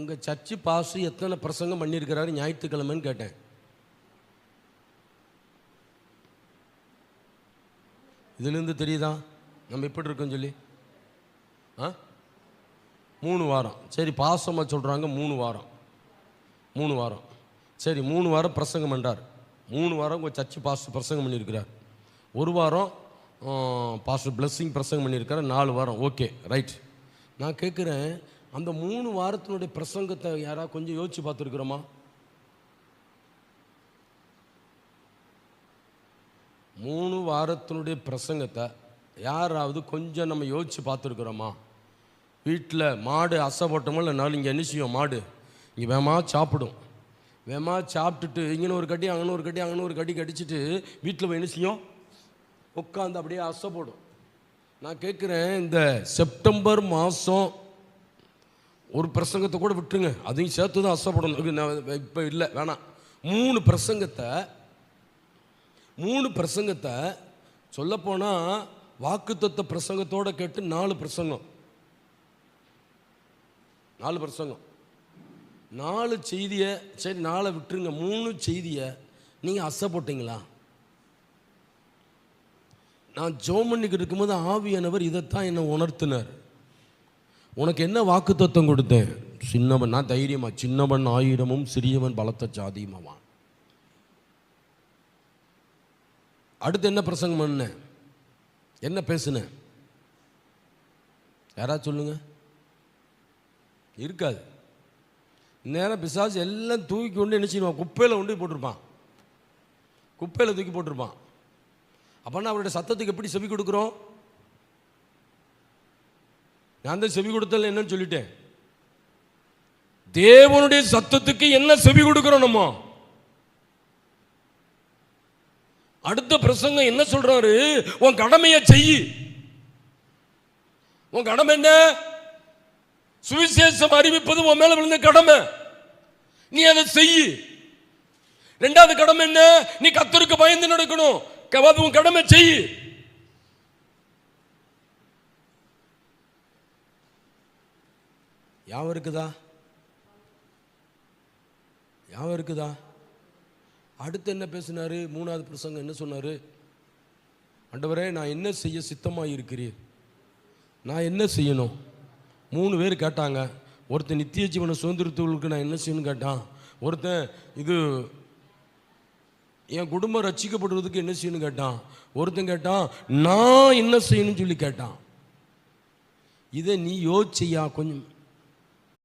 உங்கள் church pass எத்தனை பிரசங்கம் பண்ணியிருக்கிறாரு ஞாயிற்றுக்கிழமைன்னு கேட்டேன். இதுலேருந்து தெரியுதா நம்ம எப்படி இருக்கோம் சொல்லி? 3 வாரம். சரி, பாசமாக சொல்கிறாங்க 3 வாரம். சரி, 3 வாரம் பிரசங்கம் பண்ணார். 3 வாரம் உங்கள் சர்ச்சு பாஸ் பிரசங்கம் பண்ணியிருக்கிறார். 1 வாரம் பாஸ்டர் பிளஸ்ஸிங் பிரசங்கம் பண்ணியிருக்காரு. 4 வாரம். Okay, right. நான் கேட்குறேன், அந்த 3 வாரத்தினுடைய பிரசங்கத்தை யாராவது கொஞ்சம் யோசிச்சு பார்த்துருக்குறோமா? 3 வாரத்தினுடைய பிரசங்கத்தை யாராவது கொஞ்சம் நம்ம யோசிச்சு பார்த்துருக்குறோமா? வீட்டில் மாடு அசை போட்டோமோ இல்லை, நாள் இங்கே என்ன செய்யும்? மாடு இங்கே வேகமாக சாப்பிடும். வேகமாக சாப்பிட்டுட்டு இங்கே ஒரு கட்டி அங்கே ஒரு கட்டி கடிச்சிட்டு வீட்டில் போய் என்ன செய்யும்? உட்காந்து அப்படியே அசை போடும். நான் கேட்குறேன், இந்த செப்டம்பர் மாதம் ஒரு பிரசங்கத்தை கூட விட்டுருங்க, அதையும் சேர்த்து தான் அசைப்படணும். இப்போ இல்லை, வேணாம். 3 பிரசங்கத்தை சொல்லப்போனால் வாக்குத்தத்த பிரசங்கத்தோடு கேட்டு 4 பிரசங்கம். 4 செய்தியை சரி 4 விட்டுருங்க, 3 செய்தியை நீங்கள் அசை போட்டிங்களா? நான் ஜெபம் பண்ணிக்கிட்டு இருக்கும்போது ஆவியானவர் இதைத்தான் என்னை உணர்த்தினார். உனக்கு என்ன வாக்குத்தத்தம் கொடுத்தேன்? சின்னவன், நான் தைரியமா, சின்னவன் 1000 சிறியவன் பலத்த சாதியுமாவான். அடுத்து என்ன பிரசங்கம் பண்ண, என்ன பேசுன? யாராவது சொல்லுங்க. இருக்காது. நேரம் பிசாசு எல்லாம் தூக்கி கொண்டு என்ன செய்வான்? குப்பையில் கொண்டு போட்டிருப்பான். குப்பையில் தூக்கி போட்டிருப்பான். அப்போனா அவருடைய சத்தத்துக்கு எப்படி செவி கொடுக்குறோம்? நான் தான் செவி கொடுத்தல என்னன்னு சொல்லிட்டேன். தேவனுடைய சத்தத்துக்கு என்ன செவி கொடுக்கிறோம் நம்ம? அடுத்த பிரசங்கம் என்ன சொல்றாரு? உன் கடமையை செய். உன் கடமை என்ன? சுவிசேஷம் அறிவிப்பது உன் மேல விழுந்த கடமை. நீ அதை செய். 2வது கடமை என்ன? நீ கர்த்தருக்கு பயந்து நடக்கணும். உன் கடமை செய். யாவ இருக்குதா? அடுத்து என்ன பேசினாரு? 3வது பிரசங்கம் என்ன சொன்னாரு? ஆண்டவரே, நான் என்ன செய்ய சித்தமாக இருக்கிறீர்? நான் என்ன செய்யணும்? 3 பேர் கேட்டாங்க. ஒருத்தன் நித்திய ஜீவன சுதந்திரத்துக்கு நான் என்ன செய்யணும்னு கேட்டான். ஒருத்தன் இது என் குடும்பம் ரட்சிக்கப்படுவதற்கு என்ன செய்யணும்னு கேட்டான். ஒருத்தன் கேட்டான் நான் என்ன செய்யணும்னு சொல்லி கேட்டான். இதை நீ யோசிச்சியா? கொஞ்சம்